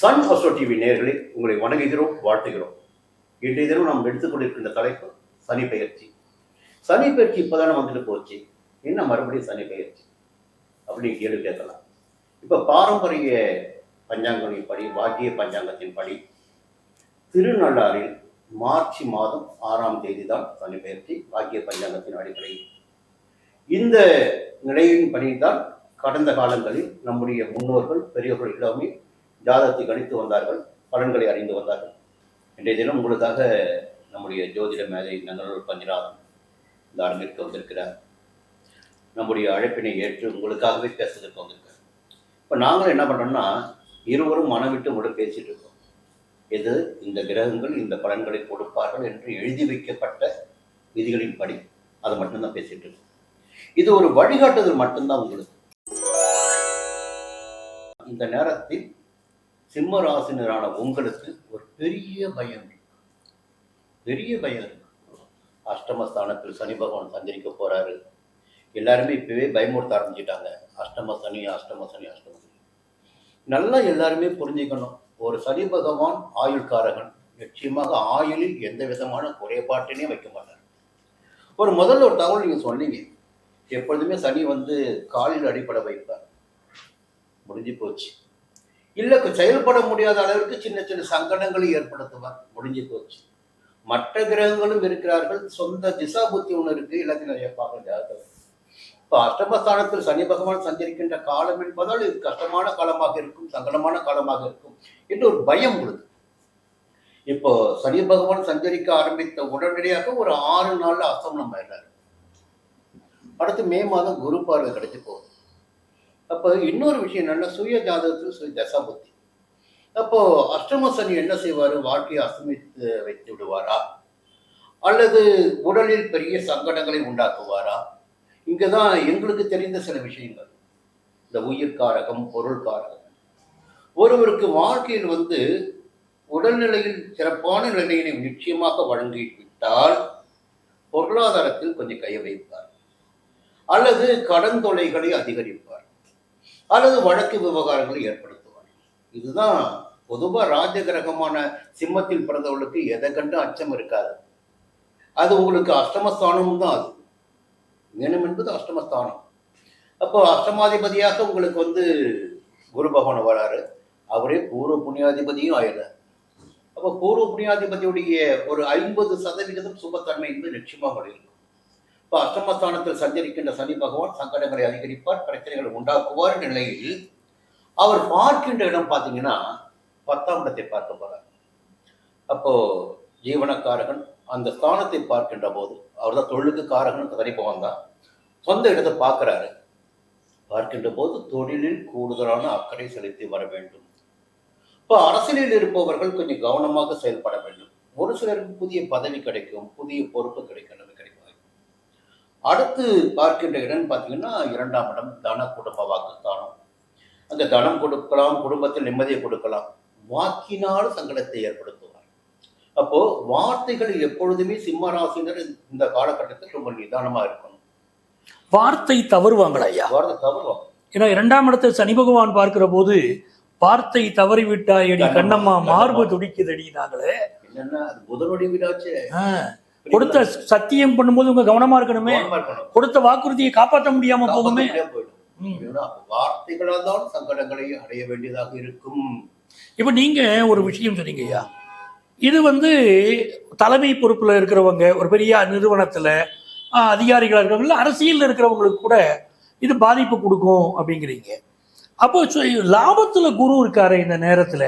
Sun astro TV நேயர்களே, உங்களை வணங்குகிறோம், வாழ்த்துகிறோம். இன்றைய தினம் நாம் எடுத்துக்கொண்டிருக்கின்ற தலைப்பு சனி பெயர்ச்சி. சனி பெயர்ச்சி இப்போதானே வந்துட்டு போச்சு, என்ன மறுபடியும் சனி பெயர்ச்சி அப்படின்னு கேள்வி கேட்கலாம். இப்போ பாரம்பரிய பஞ்சாங்கத்தின் படி, வாக்கிய பஞ்சாங்கத்தின் படி திருநள்ளாறில் மார்ச் மாதம் 6ஆம் தேதி தான் சனி பெயர்ச்சி. வாக்கிய பஞ்சாங்கத்தின் அடிப்படையில் இந்த நிலையின் படிதான் கடந்த காலங்களில் நம்முடைய முன்னோர்கள் பெரியவர்கள் எல்லாமே ஜாதகத்தை கணித்து வந்தார்கள், பலன்களை அறிந்து வந்தார்கள். இன்றைய தினம் உங்களுக்காக நம்முடைய ஜோதிட மேதை நங்கநல்லூர் பஞ்சநாதன் இந்த அரங்கிற்கு வந்திருக்கிறார். நம்முடைய அழைப்பினை ஏற்று உங்களுக்காகவே பேசுவதற்கு வந்திருக்கார். இப்போ நாங்களும் என்ன பண்ணுறோம்னா, இருவரும் மனம் விட்டு கூட பேசிட்டு இருக்கோம். எது இந்த கிரகங்கள் இந்த பலன்களை கொடுப்பார்கள் என்று எழுதி வைக்கப்பட்ட விதிகளின் படி அதை மட்டும்தான் பேசிட்டு இருக்கோம். இது ஒரு வழிகாட்டுதல் மட்டும்தான் உங்களுக்கு. இந்த நேரத்தில் சிம்ம ராசினரான உங்களுக்கு ஒரு பெரிய பயம் இருக்கு. அஷ்டமஸ்தானத்தில் சனி பகவான் சஞ்சரிக்க போறாரு. எல்லாருமே இப்பவே பயமுறுத்த ஆரம்பிச்சிட்டாங்க. அஷ்டம சனி. நல்லா எல்லாருமே புரிஞ்சுக்கணும், ஒரு சனி பகவான் ஆயுள்காரகன். நிச்சயமாக ஆயுளில் எந்த விதமான குறைபாட்டினே வைக்க மாட்டார். முதல்ல ஒரு தகவல் நீங்க சொன்னீங்க, எப்பொழுதுமே சனி காலில் அடிப்படை வைப்பார். முடிஞ்சு போச்சு. இல்லை, செயல்பட முடியாத அளவிற்கு சின்ன சின்ன சங்கடங்களை ஏற்படுத்துவார். முடிஞ்சு போச்சு. மற்ற கிரகங்களும் இருக்கிறார்கள், சொந்த திசா புத்தி ஒன்று இருக்கு, எல்லாத்தையும் நிறைய பார்க்க ஜாதகம். இப்போ அஷ்டமஸ்தானத்தில் சனி பகவான் சஞ்சரிக்கின்ற காலம் என்பதால் இது கஷ்டமான காலமாக இருக்கும், சங்கடமான காலமாக இருக்கும் என்று ஒரு பயம் உள்ளது. இப்போ சனி பகவான் சஞ்சரிக்க ஆரம்பித்த உடனடியாக ஒரு 6 நாள்ல அஸ்தமனம் ஆயிடுறாரு. அடுத்து மே மாதம் குரு பார்வை கிடைச்சி போகுது. அப்போ இன்னொரு விஷயம் என்னன்னா, சுய ஜாதகத்தில் சுய தசாபுத்தி. அப்போ அஷ்டம சனி என்ன செய்வாரு, வாழ்க்கையை அஸ்தமித்து வைத்து விடுவாரா, அல்லது உடலில் பெரிய சங்கடங்களை உண்டாக்குவாரா? இங்கதான் எங்களுக்கு தெரிந்த சில விஷயங்கள். இந்த உயிர்காரகம், பொருள்காரகம். ஒருவருக்கு வாழ்க்கையில் உடல்நிலையில் சிறப்பான நிலையினை நிச்சயமாக வழங்கிவிட்டால் பொருளாதாரத்தில் கொஞ்சம் கையை வைப்பார், அல்லது கடன் தொல்லைகளை அதிகரிப்பார், அல்லது வழக்கு விவகாரங்களை ஏற்படுத்துவார். இதுதான் பொதுவாக ராஜகிரகமான சிம்மத்தில் பிறந்தவர்களுக்கு எதை கண்டு அச்சம் இருக்காது. அது உங்களுக்கு அஷ்டமஸ்தானமும் தான். அது மேனம் என்பது அஷ்டமஸ்தானம். அப்போ அஷ்டமாதிபதியாக உங்களுக்கு குரு பகவான் வராரு. அவரே பூர்வ புண்ணியாதிபதியும் ஆயிடுறார். அப்போ பூர்வ புண்ணியாதிபதியுடைய ஒரு 50% சுபத்தன்மை என்பது நிச்சயமாக இருக்கும். இப்போ அஷ்டமஸ்தானத்தில் சஞ்சரிக்கின்ற சனி பகவான் சங்கடங்களை அதிகரிப்பார், பிரச்சனைகளை உண்டாக்குவார். நிலையில் அவர் பார்க்கின்ற இடம் பார்த்தீங்கன்னா 10ஆம் இடத்தை பார்க்க போறார். அப்போ ஜீவனக்காரகன் அந்த ஸ்தானத்தை பார்க்கின்ற போது, அவர் தான் தொழிலுக்கு காரகன், சனி பகவான் தான். சொந்த இடத்தை பார்க்கிறாரு. பார்க்கின்ற போது தொழிலில் கூடுதலான அக்கறை செலுத்தி வர வேண்டும். இப்போ அரசியலில் இருப்பவர்கள் கொஞ்சம் கவனமாக செயல்பட வேண்டும். ஒரு சிலருக்கு புதிய பதவி கிடைக்கும், புதிய பொறுப்பு கிடைக்கும். அடுத்து பார்க்கின்ற இடம் பார்த்தீங்கன்னா 2ஆம் இடம், தன குடும்ப வாக்குஸ்தானம். அங்கே தனம் கொடுக்கலாம், குடும்பத்தில் நிம்மதியை கொடுக்கலாம், வாக்கினால் சங்கடத்தை ஏற்படுத்துவார். அப்போ வார்த்தைகள் எப்பொழுதுமே சிம்ம ராசினர் இந்த காலகட்டத்தில் ரொம்ப நிதானமா இருக்கணும். வார்த்தை தவறுவாங்களா ஐயா? வார்த்தை தவறுவாங்க. ஏன்னா 2ஆம் இடத்தை சனி பகவான் பார்க்கிற போது வார்த்தை தவறிவிட்டாயடி கண்ணம்மா மார்பு துடிக்குதடினாங்களே. என்னன்னா அது புதனுடைய வீடாச்சு. கொடுத்த சத்தியம் பண்ணும்போது உங்க கவனமா இருக்கணுமே, கொடுத்த வாக்குறுதியை காப்பாற்ற முடியாம போகுமே. வார்த்தைகளால் தான் சங்கடங்களை அடைய வேண்டியதாக இருக்கும். இப்ப நீங்க ஒரு விஷயம் சொன்னீங்க ஐயா, இது தலைமை பொறுப்புல இருக்கிறவங்க, ஒரு பெரிய நிறுவனத்துல அதிகாரிகளா இருக்கிறவங்க, அரசியல் இருக்கிறவங்களுக்கு கூட இது பாதிப்பு கொடுக்கும் அப்படிங்கிறீங்க. அப்போ லாபத்துல குரு இருக்காரு இந்த நேரத்துல,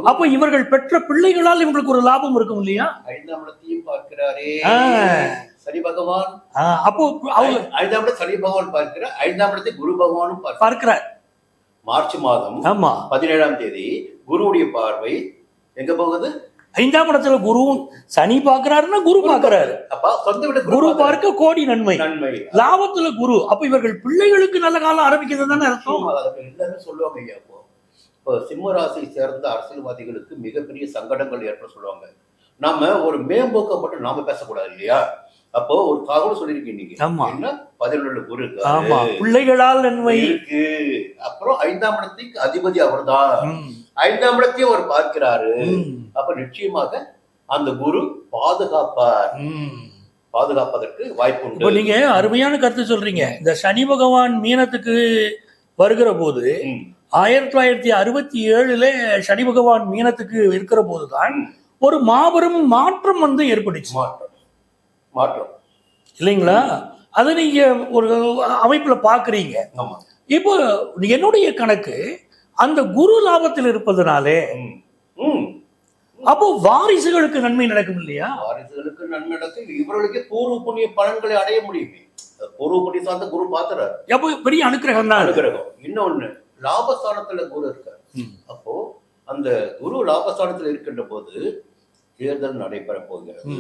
அப்ப இவர்கள் பெற்ற பிள்ளைகளால் இவங்களுக்கு ஒரு லாபம் இருக்கும் இல்லையா? 5ஆம் இடத்தையும் பார்க்கிறாரே சனி பகவான். அப்போ அவங்க 5ஆம் இடத்தை சனி பகவான் பார்க்கிறார், 5ஆம் இடத்தை குரு பகவானும் பார்க்கிறார். மார்ச் மாதம் 17ஆம் தேதி குருவுடைய பார்வை எங்க போகுது? 5ஆம் இடத்துல குரு சனி பார்க்கிறாருன்னா குரு பார்க்கிறாரு. அப்ப சொந்த விட குரு பார்க்க கோடி நன்மை. லாபத்துல குரு. அப்ப இவர்கள் பிள்ளைகளுக்கு நல்ல காலம் ஆரம்பிக்கிறது தானே அர்த்தம். எல்லாரும் சொல்லுவாங்க ஐயா. இப்போ சிம்ம ராசியை சேர்ந்த அரசியல்வாதிகளுக்கு மிகப்பெரிய சங்கடங்கள் ஏற்பட சொல்லுவாங்க. நாம ஒரு மேம்போக்க மட்டும் நாம பேசக்கூடாது இல்லையா? அப்போ ஒரு தகவல் சொல்லியிருக்கீங்க, என்ன 11 குரு பிள்ளைகளால் நன்மை இருக்கு. அப்புறம் 5ஆம் இடத்துக்கு அதிபதி அவர் தான். 5ஆம் இடத்தையும் அவர் பார்க்கிறாரு. அப்ப நிச்சயமாக அந்த குரு பாதுகாப்பதற்கு வாய்ப்பு உண்டு. இப்போ நீங்க அருமையான கருத்து சொல்றீங்க. இந்த சனி பகவான் மீனத்துக்கு வருகிற போது 1967 சனி பகவான் மீனத்துக்கு இருக்கிற போதுதான் ஒரு மாபெரும் மாற்றம் வந்து ஏற்பட்டுச்சு. மாற்றம் இல்லைங்களா? அதை நீங்க ஒரு அமைப்புல பாக்குறீங்க. இப்போ என்னுடைய கணக்கு அந்த குரு லாபத்தில் இருப்பதனாலே அப்போ வாரிசுகளுக்கு நன்மை நடக்கும் இல்லையா? வாரிசுகளுக்கு நன்மை நடக்கும். இவர்களுக்கு பூர்வ புண்ணிய பலன்களை அடைய முடியுமே. பூர்வ புண்ணிய சார்ந்த குரு பாத்துறாரு. அப்போ பெரிய அனுக்கிரகம் தான். அனுக்கிரகம். இன்னொன்னு, லாபஸ்தானத்துல குரு இருக்காரு. அப்போ அந்த குரு லாபஸ்தானத்துல இருக்கின்ற போது தேர்தல் நடைபெற போகிறது.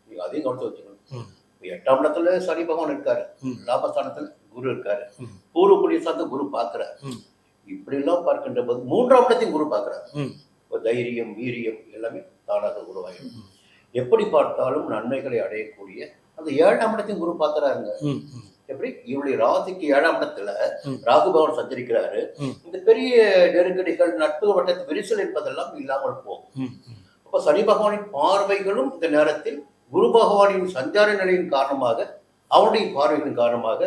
நீங்க அதையும் கவனித்து வச்சுக்கணும். 8ஆம் இடத்துல சனி பகவான் இருக்காரு, லாபஸ்தானத்துல குரு இருக்காரு, பூர்வ புண்ணிய சார்ந்த குரு பாக்குறாரு. இப்படி எல்லாம் பார்க்கின்ற போது 3ஆம் இடத்தையும் குரு பாக்குறாரு. தைரியம், வீரியம் எல்லாமே தானாக உருவாகும். எப்படி பார்த்தாலும் நன்மைகளை அடையக்கூடிய அந்த 7ஆம் இடத்தையும் குரு பாக்குறாருங்க. எப்படி இவருடைய ராசிக்கு 7ஆம் இடத்துல ராகு பகவான் சஞ்சரிக்கிறாரு. இந்த பெரிய நெருக்கடிகள், நட்பு வட்டத்து விரிசல் என்பதெல்லாம் இல்லாமல் போகும். அப்ப சனி பகவானின் பார்வைகளும் இந்த நேரத்தில் குரு பகவானின் சஞ்சார நிலையின் காரணமாக, அவருடைய பார்வைகளின் காரணமாக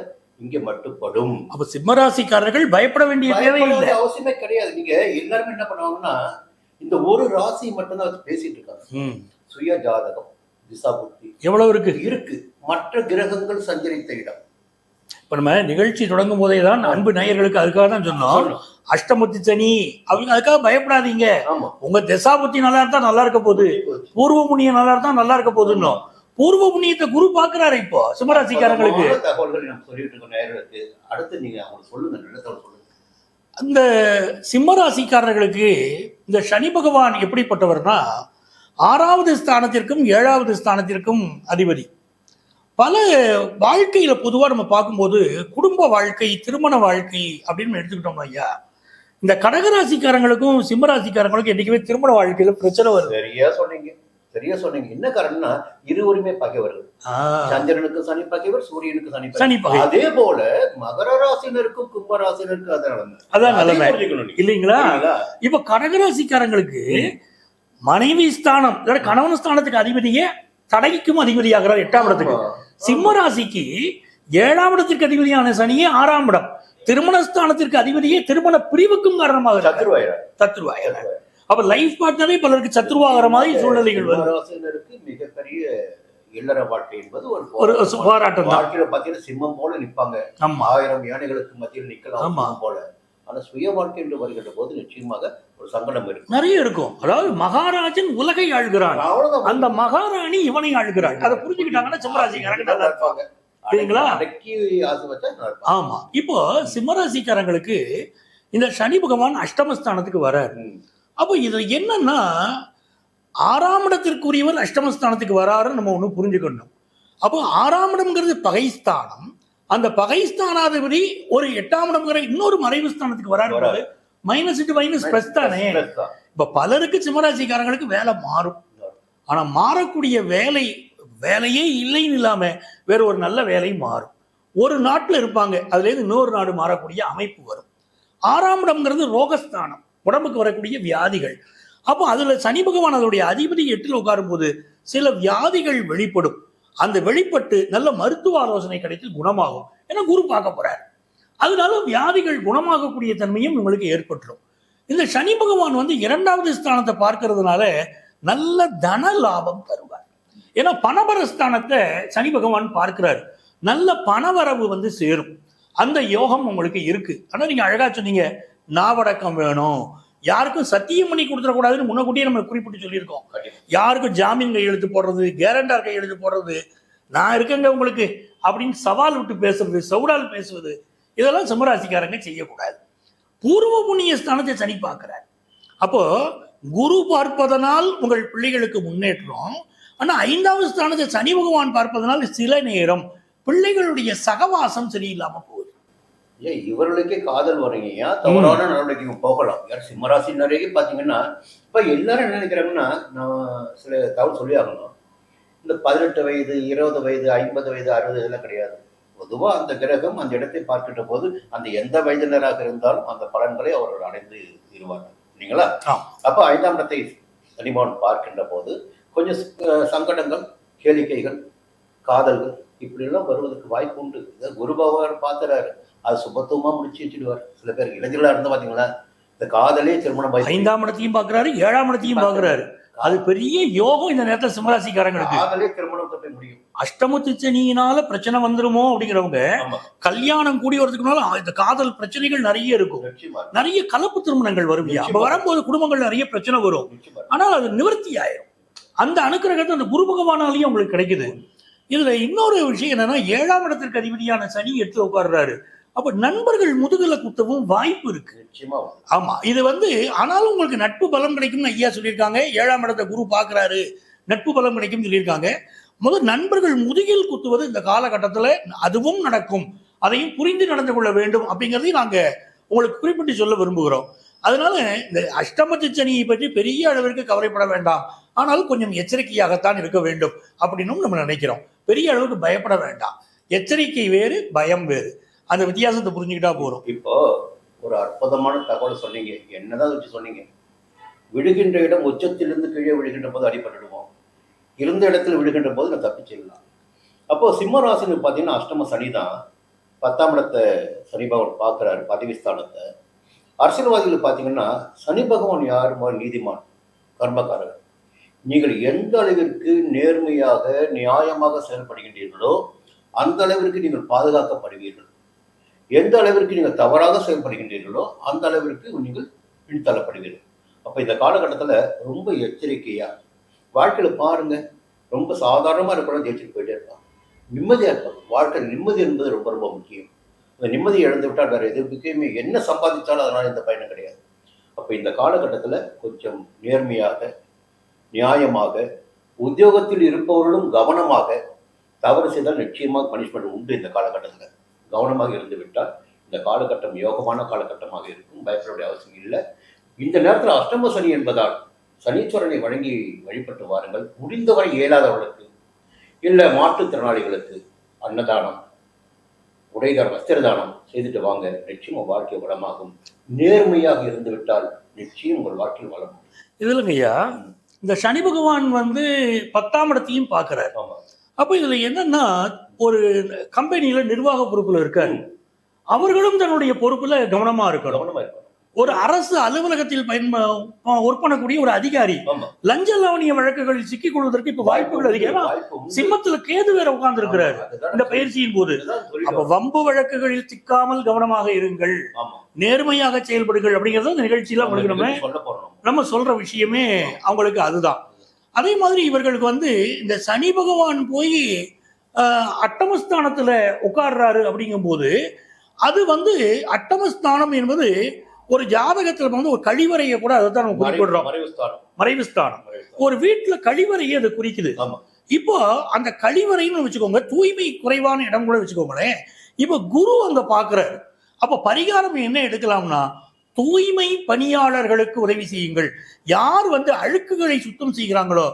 இங்க மட்டுப்படும். அப்ப சிம்மராசிக்காரர்கள் பயப்பட வேண்டிய தேவையில்லை, அவசியமே கிடையாது. நீங்க எல்லாருமே என்ன பண்ணுவாங்கன்னா, இந்த ஒரு ராசி மட்டும்தான் வச்சு பேசிட்டு இருக்காங்க. சுய ஜாதகம், திசா புத்தி எவ்வளவு இருக்கு மற்ற கிரகங்கள் சஞ்சரித்த இடம். இப்ப நம்ம நிகழ்ச்சி தொடங்கும் போதே தான் அன்பு நேயர்களுக்கு அதுக்காக தான் சொன்னோம், அஷ்டமத்தி சனி அவங்க அதுக்காக பயப்படாதீங்க. உங்க திசா புத்தி நல்லா இருந்தா நல்லா இருக்க போகுது, பூர்வ புண்ணியம் நல்லா இருந்தா நல்லா இருக்க போகுதுன்னு பூர்வ புண்ணியத்தை குரு பாக்குறாரு. இப்போ சிம்மராசிக்காரங்களுக்கு தகவல்கள் நம்ம சொல்லிட்டு இருக்கோம் நேயர்களுக்கு. அடுத்து நீங்க அவங்க சொல்லுங்க, நல்ல தகவல் சொல்லுங்க. அந்த சிம்மராசிக்காரர்களுக்கு இந்த சனி பகவான் எப்படிப்பட்டவர்னா 6வது ஸ்தானத்திற்கும் 7வது ஸ்தானத்திற்கும் அதிபதி. பல வாழ்க்கையில பொதுவா நம்ம பார்க்கும்போது குடும்ப வாழ்க்கை, திருமண வாழ்க்கை அப்படின்னு எடுத்துக்கிட்டோம் ஐயா, இந்த கடகராசிக்காரங்களுக்கும் சிம்மராசிக்காரங்களுக்கும் என்னைக்குமே திருமண வாழ்க்கையில பிரச்சனை வருது. சரியா சொன்னீங்க. என்ன காரணம்னா இருவருமே பகைவர்கள். சந்திரனுக்கு சனி பகைவர், சூரியனுக்கு சனி பகை. அதே போல மகர ராசினருக்கும் கும்ப ராசினருக்கும் அதான் நல்ல இல்லைங்களா? இப்ப கடகராசிக்காரங்களுக்கு மனைவி ஸ்தானம், கணவன் ஸ்தானத்துக்கு அதிபதியே தடைக்கும் அதிபதியாகிறார் 8ஆம் இடத்துக்கு. சிம்ம ராசிக்கு 7ஆம் இடத்திற்கு அதிபதியான சனியே 6ஆம் இடம், திருமணஸ்தானத்திற்கு அதிபதியே திருமண பிரிவுக்கும் காரணமாக சத்ருவாயிரம். அப்ப லைஃப் பார்ட்னரே பலருக்கு சத்ருவாகிற மாதிரி சூழ்நிலைகள் வரும். மிகப்பெரிய இல்லற வாழ்க்கை என்பது ஒரு பாராட்டம் தான். வாழ்க்கையில பாத்தீங்கன்னா சிம்மம் போல நிற்பாங்க, 1000 யானைகளுக்கு மத்தியில் நிக்கலாம் போல. ஆனா சுய வாழ்க்கை என்று வருகின்ற போது நிச்சயமாக ஒரு சங்கடம் இருக்கு, நிறைய இருக்கும். அதாவது மகாராஜன் உலகை ஆள்கிறான், அந்த மகாராணி இவனை ஆள்கிறாள். அதை புரிஞ்சுக்கிட்டாங்கன்னா சிம்மராசிக்காரங்க நல்லா இருப்பாங்க. சரிங்களா? ஆமா. இப்போ சிம்மராசிக்காரங்களுக்கு இந்த சனி பகவான் அஷ்டமஸ்தானத்துக்கு வராரு. அப்போ இது என்னன்னா 6ஆம் இடத்திற்குரியவர் அஷ்டமஸ்தானத்துக்கு வராருன்னு நம்ம ஒண்ணு புரிஞ்சுக்கணும். அப்போ 6ஆம் இடம்ங்கிறது பகைஸ்தானம், அந்த பகைஸ்தானாதிபதி ஒரு 8ஆம் இடம்ங்கிற இன்னொரு மறைவு ஸ்தானத்துக்கு வராரு. மைனஸ் இன்டு மைனஸ் பிளஸ் தானே. இப்ப பலருக்கு சிம்மராசிக்காரங்களுக்கு வேலை மாறும். ஆனா மாறக்கூடிய வேலையே இல்லைன்னு இல்லாம வேற ஒரு நல்ல வேலை மாறும். ஒரு நாட்டுல இருப்பாங்க, அதுல இருந்து இன்னொரு நாடு மாறக்கூடிய அமைப்பு வரும். 6ஆம் இடம்ங்கிறது ரோகஸ்தானம், உடம்புக்கு வரக்கூடிய வியாதிகள். அப்போ அதுல சனி பகவான் அதனுடைய அதிபதி 8ல் உட்காரும் போது சில வியாதிகள் வெளிப்படும். அந்த வெளிப்பட்டு நல்ல மருத்துவ ஆலோசனை கிடைத்து குணமாகும். ஏன்னா குரு பார்க்க போறாரு. அதனால வியாதிகள் குணமாகக்கூடிய தன்மையும் உங்களுக்கு ஏற்பட்டுரும். இந்த சனி பகவான் 2வது ஸ்தானத்தை பார்க்கறதுனால நல்ல தன லாபம் தருவார். ஏன்னா பணபரஸ்தானத்தை சனி பகவான் பார்க்கிறார். நல்ல பணவரவு சேரும். அந்த யோகம் உங்களுக்கு இருக்கு. ஆனா நீங்க அழகா சொன்னீங்க, நாவடக்கம் வேணும், யாருக்கும் சத்தியம் பண்ணி கொடுத்துடக்கூடாதுன்னு முன்னக்கூட்டியே நம்ம குறிப்பிட்டு சொல்லியிருக்கோம். யாருக்கும் ஜாமீன் கையெழுத்து போடுறது, கேரண்டார் கையெழுத்து போடுறது, நான் இருக்கேங்க உங்களுக்கு அப்படின்னு சவால் விட்டு பேசுறது, சவுடால் பேசுவது, இதெல்லாம் சிம்மராசிக்காரங்க செய்யக்கூடாது. பூர்வ புண்ணிய ஸ்தானத்தை சனி பார்க்கிறார். அப்போ குரு பார்ப்பதனால் உங்கள் பிள்ளைகளுக்கு முன்னேற்றம். ஆனா 5வது ஸ்தானத்தை சனி பகவான் பார்ப்பதனால் சில நேரம் பிள்ளைகளுடைய சகவாசம் சரியில்லாம போகுது. ஏன் இவர்களுக்கே காதல் வரீங்க, தவறான நடவடிக்கைக்கு போகலாம். யார் சிம்மராசினரே பாத்தீங்கன்னா இப்ப எல்லாரும் என்ன நினைக்கிறாங்கன்னா, நான் சில தகவல் சொல்லி ஆகணும். இந்த 18 வயது, 20 வயது, 50 வயது, 60 இதெல்லாம் கிடையாது. பொதுவா அந்த கிரகம் அந்த இடத்தை பார்க்கின்ற போது அந்த எந்த வயதினராக இருந்தாலும் அந்த பலன்களை அவர்கள் அடைந்து இருவார்கள். இல்லைங்களா? ஆம். அப்ப 5ஆம் இடத்தை சனி பகவான் பார்க்கின்ற போது கொஞ்சம் சங்கடங்கள், கேளிக்கைகள், காதல்கள் இப்படி எல்லாம் வருவதற்கு வாய்ப்பு உண்டு. இதை குரு பகவான் பார்த்துறாரு, அது சுபத்துவமா முடிச்சு வச்சுடுவார். சில பேர் இளைஞர்களா இருந்தா பாத்தீங்களா, இந்த காதலே திருமணம் 5ஆம் இடத்தையும் பார்க்கிறாரு, 7ஆம் இடத்தையும் பார்க்கிறாரு. அது பெரிய யோகம் இந்த நேரத்துல சிம்மராசிக்காரங்களுக்கு. காதலே திருமணத்தை போய் முடியும். அஷ்டமத்து சனியினால பிரச்சனை வந்துருமோ அப்படிங்கிறவங்க ஆமா, கல்யாணம் கூடி வரதுக்குனால இந்த காதல் பிரச்சனைகள் நிறைய இருக்கும். நிச்சயமா, நிறைய கலப்பு திருமணங்கள் வரும். அப்ப வரும்போது குடும்பங்கள் நிறைய பிரச்சனை வரும். நிச்சயமா. ஆனால் அது நிவர்த்தி ஆயிரும். அந்த அனுக்கிரகத்தை அந்த குரு பகவானாலேயும் உங்களுக்கு கிடைக்குது. இதுல இன்னொரு விஷயம் என்னன்னா, 7ஆம் இடத்திற்கு அதிபதியான சனி 8ல உட்கார்றாரு. அப்ப நண்பர்கள் முதுகுல குத்தவும் வாய்ப்பு இருக்கு. நிச்சயமா. ஆமா, இது ஆனாலும் உங்களுக்கு நட்பு பலம் கிடைக்கும்னு ஐயா சொல்லியிருக்காங்க. 7ஆம் இடத்தை குரு பார்க்கிறாரு, நட்பு பலம் கிடைக்கும் சொல்லியிருக்காங்க. முதல் நண்பர்கள் முதுகில் குத்துவது இந்த காலகட்டத்துல அதுவும் நடக்கும். அதையும் புரிந்து நடந்து கொள்ள வேண்டும் அப்படிங்கிறதையும் நாங்க உங்களுக்கு குறிப்பிட்டு சொல்ல விரும்புகிறோம். அதனால இந்த அஷ்டமத்து சனியை பற்றி பெரிய அளவிற்கு கவலைப்பட வேண்டாம். ஆனால் கொஞ்சம் எச்சரிக்கையாகத்தான் இருக்க வேண்டும் அப்படின்னு நம்ம நினைக்கிறோம். பெரிய அளவுக்கு பயப்பட வேண்டாம். எச்சரிக்கை வேறு, பயம் வேறு. அந்த வித்தியாசத்தை புரிஞ்சுக்கிட்டா போறோம். இப்போ ஒரு அற்புதமான தகவல் சொன்னீங்க. என்னதான் வச்சு சொன்னீங்க? விழுகின்ற இடம் உச்சத்திலிருந்து கீழே விழுகின்ற போது அடிபட்டுடுவோம், இருந்த இடத்துல விழுகின்ற போது நான் தப்பிச்சிடலாம். அப்போ சிம்ம ராசின்னு பார்த்தீங்கன்னா அஷ்டம சனி தான். 10ஆம் இடத்தை சனி பகவான் பார்க்குறாரு, பதவி ஸ்தானத்தை. அரசியல்வாதிகள் பார்த்தீங்கன்னா சனி பகவான் யாருமா? நீதிமான், கர்மக்காரர். நீங்கள் எந்த அளவிற்கு நேர்மையாக நியாயமாக செயல்படுகின்றீர்களோ அந்த அளவிற்கு நீங்கள் பாதுகாக்கப்படுவீர்கள். எந்த அளவிற்கு நீங்கள் தவறாக செயல்படுகின்றீர்களோ அந்த அளவிற்கு நீங்கள் பின்தள்ளப்படுவீர்கள். அப்போ இந்த காலகட்டத்தில் ரொம்ப எச்சரிக்கையா வாழ்க்கையில பாருங்க. ரொம்ப சாதாரணமாக இருக்கிற ஜெயிச்சுட்டு போயிட்டே இருப்பாங்க, நிம்மதியாக இருப்பாங்க. வாழ்க்கை நிம்மதி என்பது ரொம்ப ரொம்ப முக்கியம். அந்த நிம்மதியை இழந்து விட்டால் வேற எதுக்குமே என்ன சம்பாதிச்சாலும் அதனால எந்த பயனும் கிடையாது. அப்போ இந்த காலகட்டத்தில் கொஞ்சம் நேர்மையாக, நியாயமாக, உத்தியோகத்தில் இருப்பவர்களும் கவனமாக, தவறு செய்தால் நிச்சயமாக பனிஷ்மெண்ட் உண்டு. இந்த காலகட்டத்தில் கவனமாக இருந்து விட்டால் இந்த காலகட்டம் யோகமான காலகட்டமாக இருக்கும். பயப்பட அவசியம் இல்லை. இந்த நேரத்தில் அஷ்டம சனி என்பதால் சனீஸ்வரனை வழங்கி வழிபட்டு வாருங்கள். முடிந்தவரை இயலாதவர்களுக்கு, இல்லை மாற்றுத்திறனாளிகளுக்கு அன்னதானம், உடைதானம், வஸ்திரதானம் செய்துட்டு வாங்க. நிச்சயம் வாழ்க்கை வளமாகும். நேர்மையாக இருந்து விட்டால் நிச்சயம் உங்கள் வாழ்க்கையில் வளம். இதுலங்க ஐயா, இந்த சனி பகவான் 10ஆம் இடத்தையும் பார்க்கிறார். ஆமா. அப்போ இதுல என்னன்னா, ஒரு கம்பெனியில நிர்வாக பொறுப்புல இருக்காரு. அவர்களும் தன்னுடைய பொறுப்புல கவனமா இருக்கணும். கவனமா இருக்கணும். ஒரு அரசு அலுவலகத்தில் ஒர்க் பண்ணக்கூடிய ஒரு அதிகாரி லஞ்ச லாவணிய வழக்குகளில் சிக்கிக் கொள்வதற்கு இப்ப வாய்ப்புகள் அதிகம். சிம்மத்துல கேது வேற உட்கார்ந்து இருக்கிறார் இந்த பயிற்சியின் போது. அப்ப வம்பு வழக்குகளில் சிக்காமல் கவனமாக இருங்கள், நேர்மையாக செயல்படுங்கள் அப்படிங்கறத இந்த நிகழ்ச்சியில நம்ம சொல்ற விஷயமே அவங்களுக்கு அதுதான். அதே மாதிரி இவர்களுக்கு இந்த சனி பகவான் போய் அட்டமஸ்தானத்துல உட்கார்றாரு அப்படிங்கும் போது, அது அட்டமஸ்தானம் என்பது ஒரு ஜாதகத்துல ஒரு கழிவறையை கூட அதை தான் நம்ம குறிப்பிடுறோம். மறைவுஸ்தானம். ஒரு வீட்டுல கழிவறையை அதை குறிக்குது. இப்போ அந்த கழிவறைன்னு வச்சுக்கோங்க, தூய்மை குறைவான இடம் கூட வச்சுக்கோங்களேன். இப்போ குரு அங்க பாக்குறாரு. அப்ப பரிகாரம் என்ன எடுக்கலாம்னா, தூய்மை பணியாளர்களுக்கு உதவி செய்யுங்கள். யார் அழுக்குகளை சுத்தம் செய்கிறாங்களோ,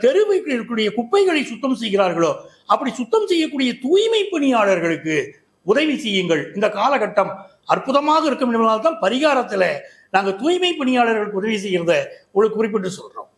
தெருவுக்கு இருக்கக்கூடிய குப்பைகளை சுத்தம் செய்கிறார்களோ, அப்படி சுத்தம் செய்யக்கூடிய தூய்மை பணியாளர்களுக்கு உதவி செய்யுங்கள். இந்த காலகட்டம் அற்புதமாக இருக்கும் என்பதால் தான் பரிகாரத்துல நாங்க தூய்மை பணியாளர்களுக்கு உதவி செய்யறத உங்களுக்கு குறிப்பிட்டு சொல்றோம்.